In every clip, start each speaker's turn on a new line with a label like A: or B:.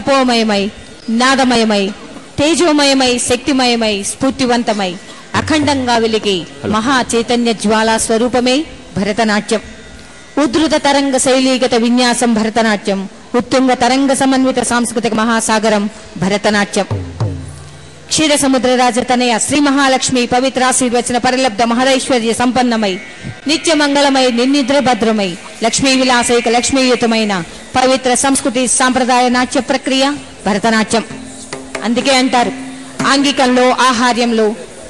A: తపోమయమై నాదమయమై తేజోమయమై శక్తిమయమై స్ఫూర్తివంతమై అఖండంగా వెలిగే మహా చైతన్య జ్వాలా స్వరూపమే భరతనాట్యం. ఉద్ధృత తరంగ శైలీగత విన్యాసం భరతనాట్యం. ఉత్తుంగ తరంగ సమన్విత సాంస్కృతిక మహాసాగరం భరతనాట్యం. క్షీర సముద్ర రాజతనయ శ్రీ మహాలక్ష్మి పవిత్రాశీర్వచన పరిలబ్ధ మహరైశ్వర్య సంపన్నమై నిత్య మంగళమై నిర్నిద్ర భద్రమై లక్ష్మీ విలాసైక లక్ష్మీయుతమైన పవిత్ర సంస్కృతి సాంప్రదాయ నాట్య ప్రక్రియ భరతనాట్యం. అందుకే అంటారు, ఆంగికంలో, ఆహార్యంలో,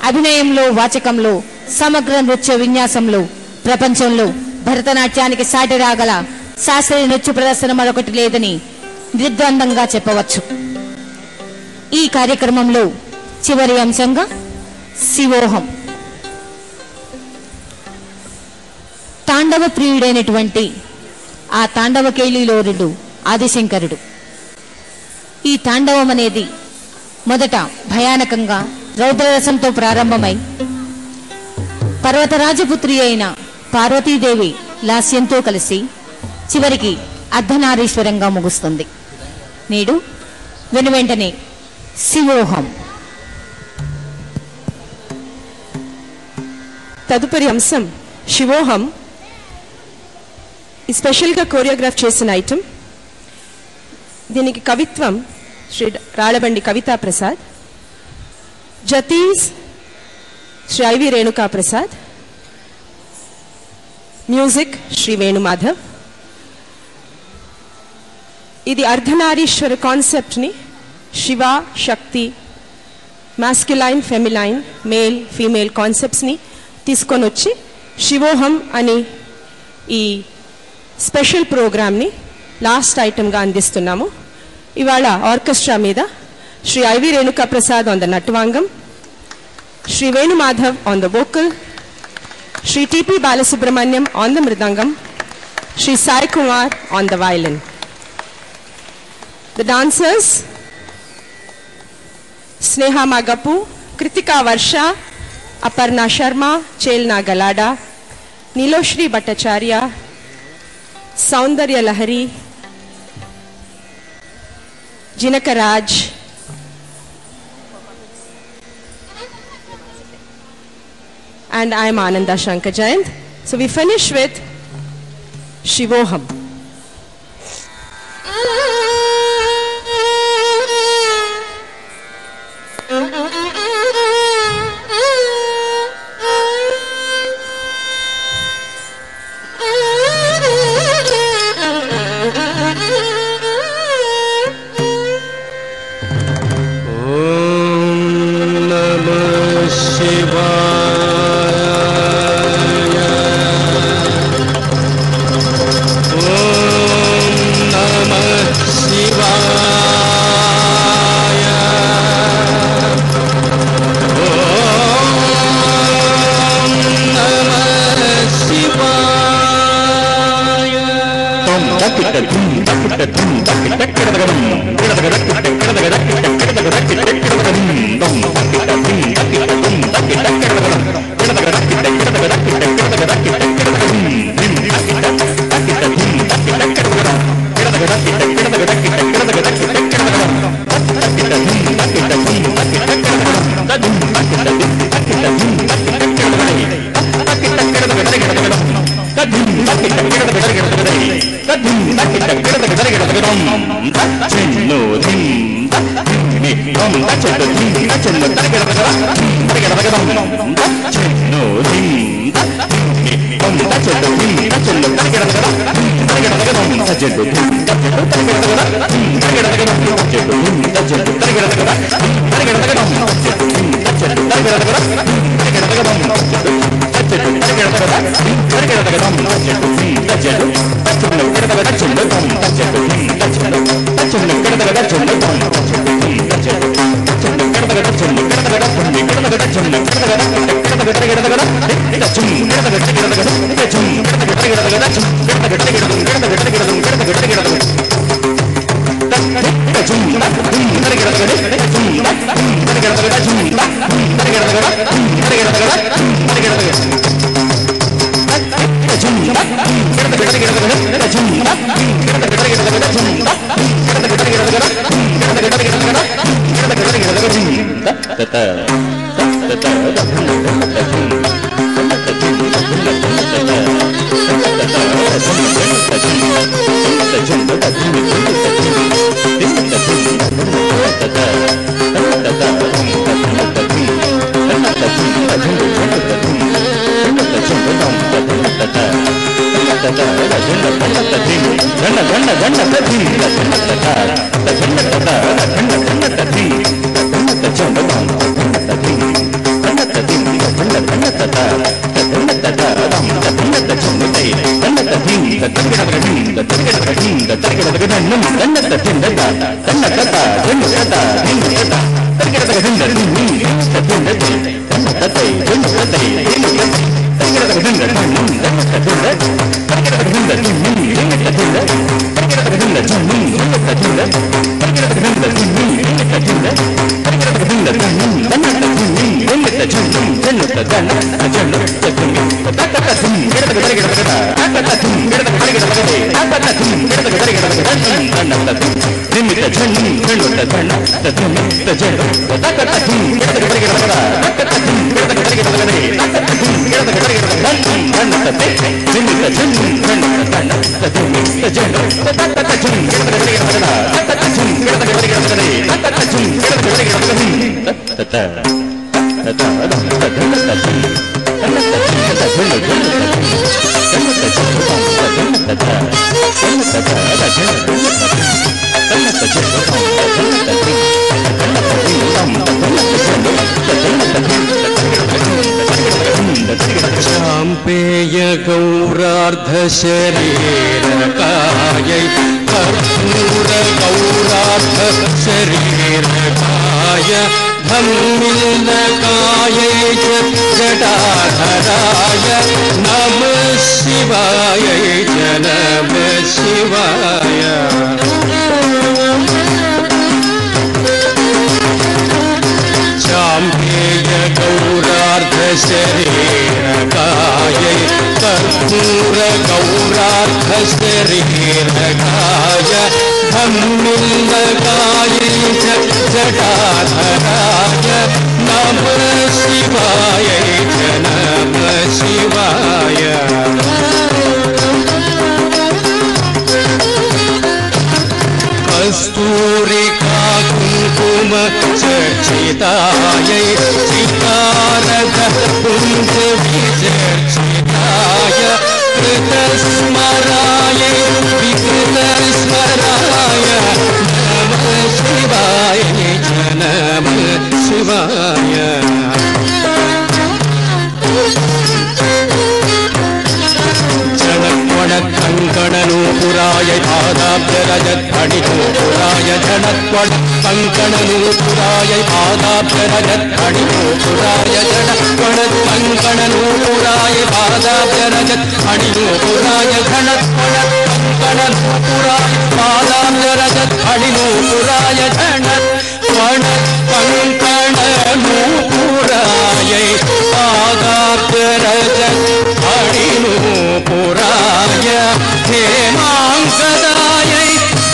A: అభినయంలో, వాచకంలో, సమగ్ర నృత్య విన్యాసంలో ప్రపంచంలో భరతనాట్యానికి సాటి రాగల శాస్త్రీయ నృత్య ప్రదర్శన మరొకటి లేదని నిర్ద్వందంగా చెప్పవచ్చు. ఈ కార్యక్రమంలో చివరి అంశంగా శివోహం. తాండవ ప్రియుడైనటువంటి ఆ తాండవ కేళీలోరుడు ఆదిశంకరుడు. ఈ తాండవం అనేది మొదట భయానకంగా రౌద్రరసంతో ప్రారంభమై పర్వతరాజపుత్రి అయిన పార్వతీదేవి లాస్యంతో కలిసి చివరికి అర్ధనారీశ్వరంగా ముగుస్తుంది. నేడు వెనువెంటనే శివోహం.
B: తదుపరి అంశం శివోహం. స్పెషల్గా కోరియోగ్రాఫ్ చేసిన ఐటమ్. దీనికి కవిత్వం శ్రీ రాళబండి కవితా ప్రసాద్, జతీస్ శ్రీ ఐవి రేణుకా ప్రసాద్, మ్యూజిక్ శ్రీ వేణుమాధవ్. ఇది అర్ధనారీశ్వర కాన్సెప్ట్ని శివ, శక్తి, మాస్క్యులైన్, ఫెమిలైన్, మేల్, ఫీమేల్ కాన్సెప్ట్స్ని తీసుకొని వచ్చి శివోహం అని ఈ స్పెషల్ ప్రోగ్రామ్ని లాస్ట్ ఐటమ్గా అందిస్తున్నాము. ఇవాళ ఆర్కెస్ట్రా మీద Shri IV Renuka Prasad on the nattuvangam, Shri Venumadhav on the vocal, Shri TP Balasubrahmanyam on the mridangam, Shri Sai Kumar on the violin. The dancers Sneha Magapu, Kritika Varsha, Aparna Sharma, Chelna Galada, Niloshri Bhattacharya, Saundarya Lahari, Jinaka Raj, and I am Ananda Shankar Jayant. So we finish with Shivoham.
C: Jum शाम्पेय गौरार्ध शरीरकायै कर्पूर गौरार्ध शरीरकाय धम्मिल्लकायै च जटाधराय नमः शिवायै च नमः शिवाय शाम्पेय गौरार्ध शरीरकायै कर्पूर गौरार्ध शरीरकाय धम्मिल्लकायै च जटाधराय नमः शिवायै च नमः शिवाय कस्तूरिका कुङ्कुम चर्चितायै चितारथ कुञ्ज विचर्चिताय कृतस्मरायै विकृतस्मराय नमः शिवाय च नमः शिवाय कंकणनूपुराय पादाब्जरजद्धणिनूपुराय जनत्वड कंकणनूपुराय पादाब्जरजद्धणिनूपुराय जनत्वड कंकणनूपुराय पादाब्जरजद्धणिनूपुराय जनत्वड कंकणनूपुराय पादाब्जरजद्धणिनूपुराय जनत्वड कंकणनूपुराय पादाब्जरजद्धणिनूपुराय हेमांगदायै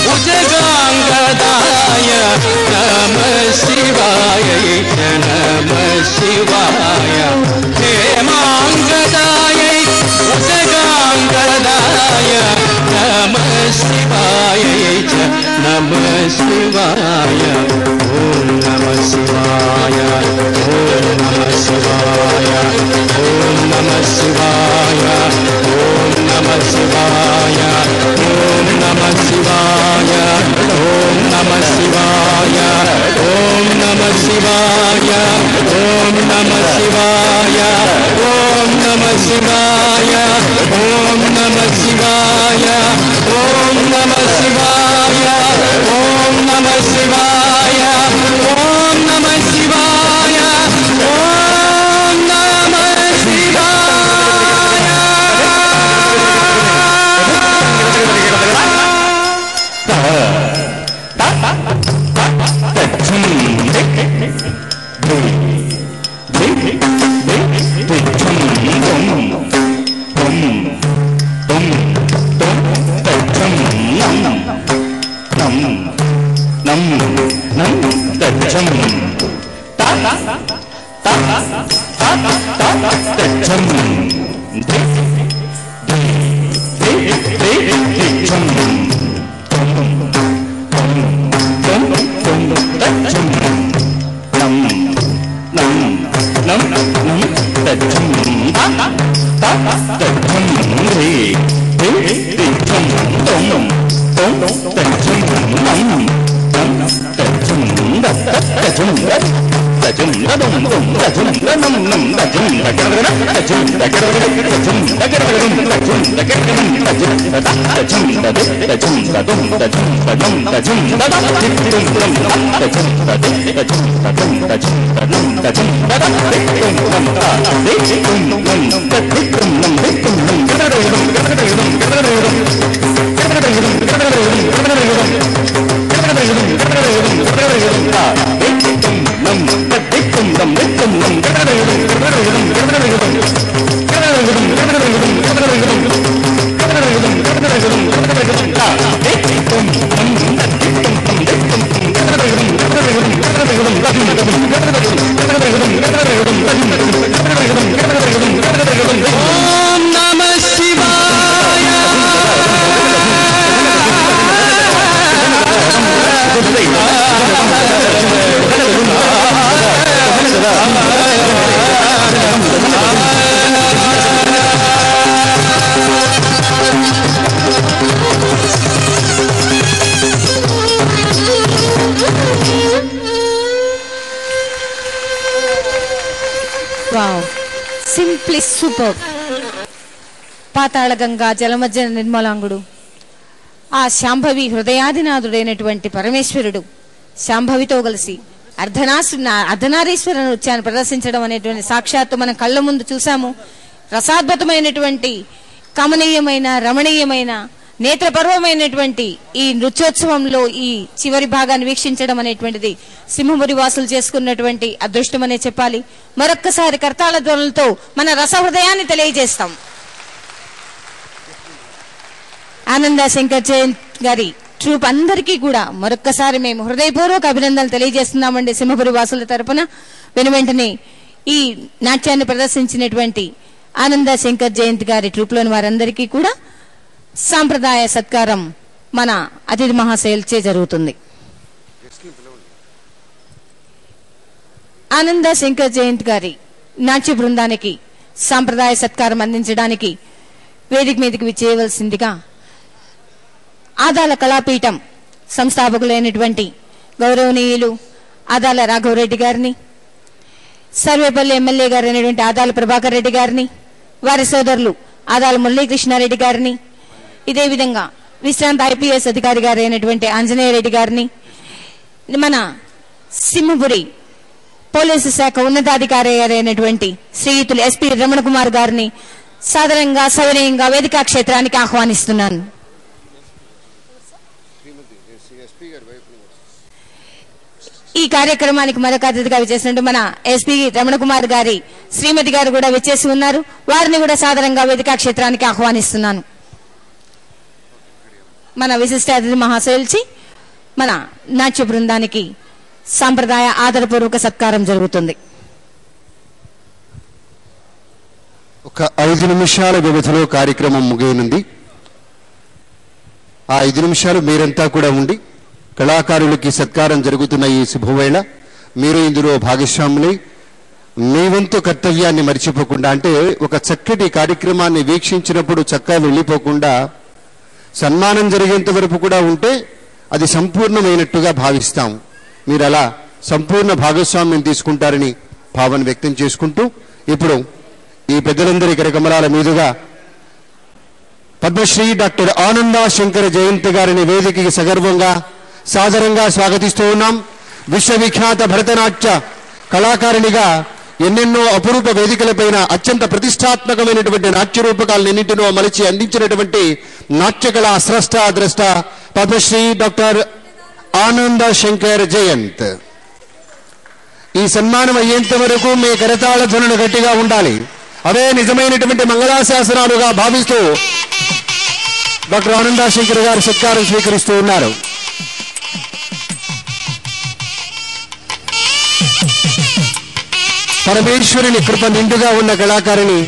C: भुजगांगदाय नमः शिवाय च नमः शिवाय हेमांगदायै भुजगांगदाय नमः शिवाय च नमः शिवाय ओम नमः शिवाय ओम नमः शिवाय ओम नमः शिवाय ओम नमः शिवाय ओम नमः शिवाय ओम नमः शिवाय ओम नमः शिवाय ओम नमः शिवाय ओम नमः शिवाय ओम नमः शिवाय ओम नमः शिवाय ओम नमः शिवाय ओम नमः शिवाय ओम नमः
D: नम
A: సింప్లీ సూపర్. పాతాళ గంగా జలమధ్య నిర్మలాంగుడు, ఆ శాంభవి హృదయాదినాథుడైనటువంటి పరమేశ్వరుడు శాంభవితో కలిసి అర్ధనారీశ్వర నృత్యాన్ని ప్రదర్శించడం అనేటువంటి సాక్షాత్తు మన కళ్ళ ముందు చూసాము. రసాద్భుతమైనటువంటి కమనీయమైన రమణీయమైన నేత్రపర్వమైనటువంటి ఈ నృత్యోత్సవంలో ఈ చివరి భాగాన్ని వీక్షించడం అనేటువంటిది సింహపురి వాసులు చేసుకున్నటువంటి అదృష్టం అనే చెప్పాలి. మరొక్కసారి కర్తాళ ధ్వనులతో మన రసహృదయాన్ని తెలియజేస్తాం. ఆనంద శంకర్ జయంత్ గారి ట్రూప్ అందరికీ కూడా మరొక్కసారి మేము హృదయపూర్వక అభినందనలు తెలియజేస్తున్నామండి సింహపురి వాసుల తరపున. వెనువెంటనే ఈ నాట్యాన్ని ప్రదర్శించినటువంటి ఆనంద శంకర్ జయంత్ గారి ట్రూప్ లోని వారందరికీ కూడా సాంప్రదాయ సత్కారం మన అతిథి మహాశయులచే జరుగుతుంది. ఆనంద శంకర్ జయంత్ గారి నాట్య బృందానికి సాంప్రదాయ సత్కారం అందించడానికి వేదిక మీదకి విచ్చేయవలసిందిగా ఆదాల కళాపీఠం సంస్థాపకులైనటువంటి గౌరవనీయులు ఆదాల రాఘవరెడ్డి గారిని, సర్వేపల్లి ఎమ్మెల్యే గారు అయినటువంటి ఆదాల ప్రభాకర్ రెడ్డి గారిని, వారి సోదరులు ఆదాల మురళీకృష్ణారెడ్డి గారిని, ఇదే విధంగా విశ్రాంత ఐపీఎస్ అధికారి గారు అయినటువంటి ఆంజనేయ రెడ్డి గారిని, మన సింహపురి పోలీసు శాఖ ఉన్నతాధికారి అయినటువంటి శ్రీయుతులు ఎస్పీ రమణ కుమార్ గారిని సాధారణంగా సవినయంగా వేదికా క్షేత్రానికి ఆహ్వానిస్తున్నాను. ఈ కార్యక్రమానికి మరొక అతిథిగా విచ్చేసినట్టు మన ఎస్పీ రమణ కుమార్ గారి శ్రీమతి గారు కూడా విచ్చేసి ఉన్నారు. వారిని కూడా సాధారణంగా వేదికా క్షేత్రానికి ఆహ్వానిస్తున్నాను. మన విశిష్ట అతిథి మహాశయుల్చి మన నాట్య బృందానికి సాంప్రదాయ ఆదరపూర్వక సత్కారం జరుగుతుంది.
D: ఒక 5 నిమిషాల వ్యవధిలో కార్యక్రమం ముగియనుంది. ఆ 5 నిమిషాలు మీరంతా కూడా ఉండి కళాకారులకి సత్కారం జరుగుతున్న ఈ శుభవేళ మీరు ఇందులో భాగస్వాములై మీ వంతు కర్తవ్యాన్ని మర్చిపోకుండా, అంటే ఒక చక్కటి కార్యక్రమాన్ని వీక్షించినప్పుడు చక్కగా వెళ్ళిపోకుండా సన్మానం జరిగేంత వరకు కూడా ఉంటే అది సంపూర్ణమైనట్టుగా భావిస్తాం. మీరు అలా సంపూర్ణ భాగస్వామ్యం తీసుకుంటారని భావన వ్యక్తం చేసుకుంటూ ఇప్పుడు ఈ పెద్దలందరి కరకమలాల మీదుగా పద్మశ్రీ డాక్టర్ ఆనంద శంకర్ జయంత్ గారిని వేదికకి సగర్వంగా సాదరంగా స్వాగతిస్తూ ఉన్నాం. విశ్వవిఖ్యాత భరతనాట్య కళాకారిణిగా ఎన్నెన్నో అపురూప వేదికలపైన అత్యంత ప్రతిష్టాత్మకమైనటువంటి నాట్య రూపకాలన్నింటినో మలిచి అందించినటువంటి నాట్యకళా స్రష్ట ద్రష్ట పద్మశ్రీ డాక్టర్ ఆనంద శంకర్ జయంత్. ఈ సన్మానం అయ్యేంత వరకు మీ కరతాళ ధ్వనులు గట్టిగా ఉండాలి. అవే నిజమైనటువంటి మంగళాశాసనాలుగా భావిస్తూ డాక్టర్ ఆనంద శంకర్ గారు సత్కారం స్వీకరిస్తూ ఉన్నారు. పరమేశ్వరుని కృప నిండుగా ఉన్న కళాకారిణి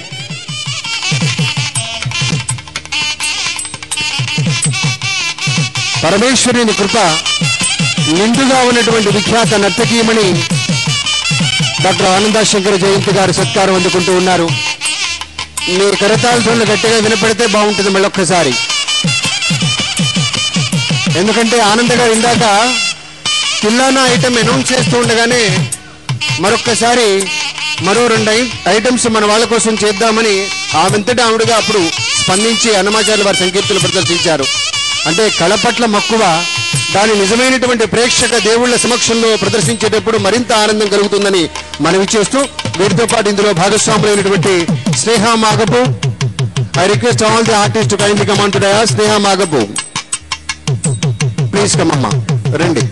D: పరమేశ్వరుని కృప నిండుగా ఉన్నటువంటి విఖ్యాత నర్తకీమణి డాక్టర్ ఆనంద శంకర్ జయంత్ గారు సత్కారం అందుకుంటూ ఉన్నారు. మీ కరతాళ గట్టిగా వినపడితే బాగుంటుంది మళ్ళొక్కసారి. ఎందుకంటే ఆనంద గారు ఇందాక కిల్లానా ఐటమ్ అనౌన్స్ చేస్తూ ఉండగానే మరొక్కసారి మరో 2 ఐటమ్స్ మన వాళ్ళ కోసం చేద్దామని ఆమెంతటా ఆవిడగా అప్పుడు స్పందించి అన్నమాచార్యుల వారి సంకీర్తనలు ప్రదర్శించారు. అంటే కళ పట్ల మక్కువ, దాని నిజమైనటువంటి ప్రేక్షక దేవుళ్ల సమక్షంలో ప్రదర్శించేటప్పుడు మరింత ఆనందం కలుగుతుందని మనవి చేస్తూ, వీటితో పాటు ఇందులో భాగస్వాములైనటువంటి Sneha Magapu, I request all the artist to kindly come on to dais. Sneha Magapu, please come అమ్మా, రండి.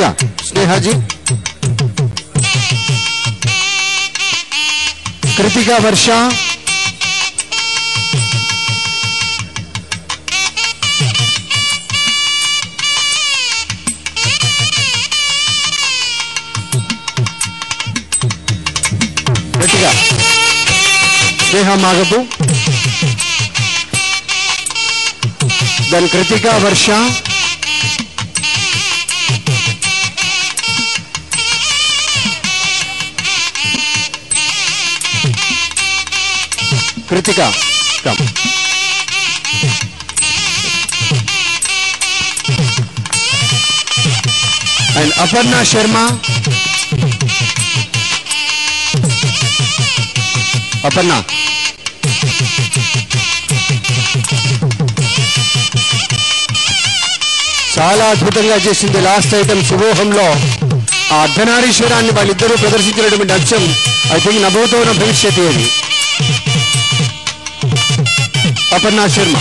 D: యా స్నేహాజీ. కృతికా వర్ష, గట్టిగా స్నేహ మాగపు, దాని కృతికా వర్ష, Kritika, come. And Aparna Sharma. Aparna. చాలా అద్భుతంగా చేసింది. లాస్ట్ ఐటమ్ శివోహంలో ఆ అర్ధనారీశ్వరాన్ని వాళ్ళిద్దరూ ప్రదర్శించినటువంటి అంశం ఐ థింక్ నభూతోన భవిష్యత్. అది అపర్ణ శర్మ.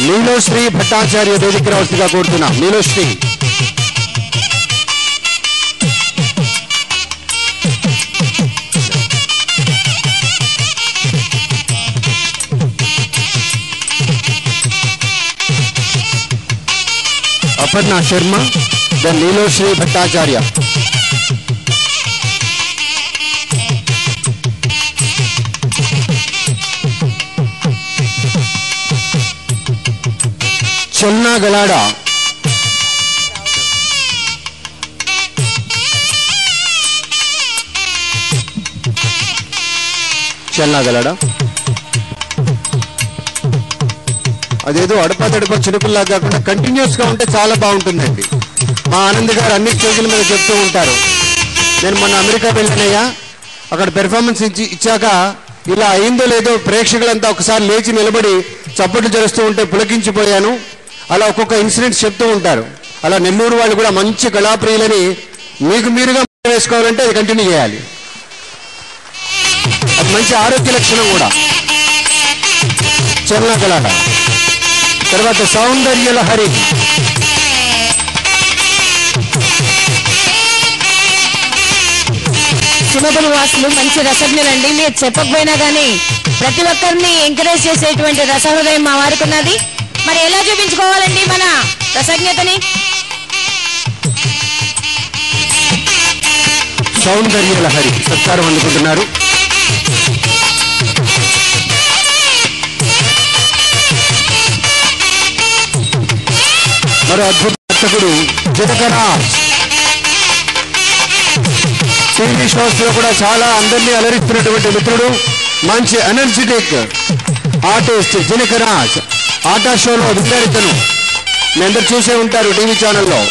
D: నీలోశ్రీ భట్టాచార్య వేదిక రావాల్సిందిగా కోరుతున్నా. నీలోశ్రీ. అపర్ణ శర్మ, ద నీలోశ్రీ భట్టాచార్య. చల్నా గలాడా, చల్నా గలాడా. అదేదో అడపదడప చిరుకుల్లా కాకుండా కంటిన్యూస్ గా ఉంటే చాలా బాగుంటుందండి. మా ఆనంద్ గారు అన్ని స్టేజ్ల మీద చెప్తూ ఉంటారు. నేను మొన్న అమెరికా వెళ్ళినయ్యా, అక్కడ పెర్ఫార్మెన్స్ ఇచ్చాక ఇలా అయిందో లేదో ప్రేక్షకులంతా ఒకసారి లేచి నిలబడి చప్పట్లు జరుస్తూ ఉంటే పులకించిపోయాను. అలా ఒక్కొక్క ఇన్సిడెంట్స్ చెప్తూ ఉంటారు. అలా నెల్లూరు వాళ్ళు కూడా మంచి కళాప్రియులని మీకు మీరుగా వేసుకోవాలంటే అది కంటిన్యూ చేయాలి. అది మంచి ఆరోగ్య లక్షణం కూడా. చలన కళ. తర్వాత సౌందర్య లహరి.
A: సుమబులు వాసులు మంచి రసజ్ఞులండి. మీరు చెప్పకపోయినా కానీ ప్రతి ఒక్కరిని ఎంకరేజ్ చేసేటువంటి రసహృదయం మా వారికి ఉన్నది. మరి ఎలా చూపించుకోవాలండి మన రసజ్ఞతని?
D: సౌందర్య లహరి సత్కారం అందుకుంటున్నారు. మరో అద్భుత దర్శకుడు జనకరాజ్. టీవీ షోస్ లో కూడా చాలా అందరినీ అలరిస్తున్నటువంటి మిత్రుడు, మంచి ఎనర్జెటిక్ ఆర్టిస్ట్ జనకరాజ్. ఆటా షోలో విద్యార్థులను మీ అందరు చూసే ఉంటారు టీవీ ఛానల్లో.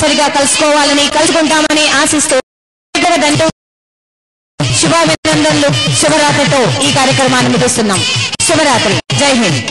A: తప్పనిసరిగా కలుసుకుంటామని ఆశిస్తూ శుభాభినందనలు, శుభరాత్రితో ఈ కార్యక్రమాన్ని ముగిస్తున్నాం. శుభరాత్రి. జై హింద్.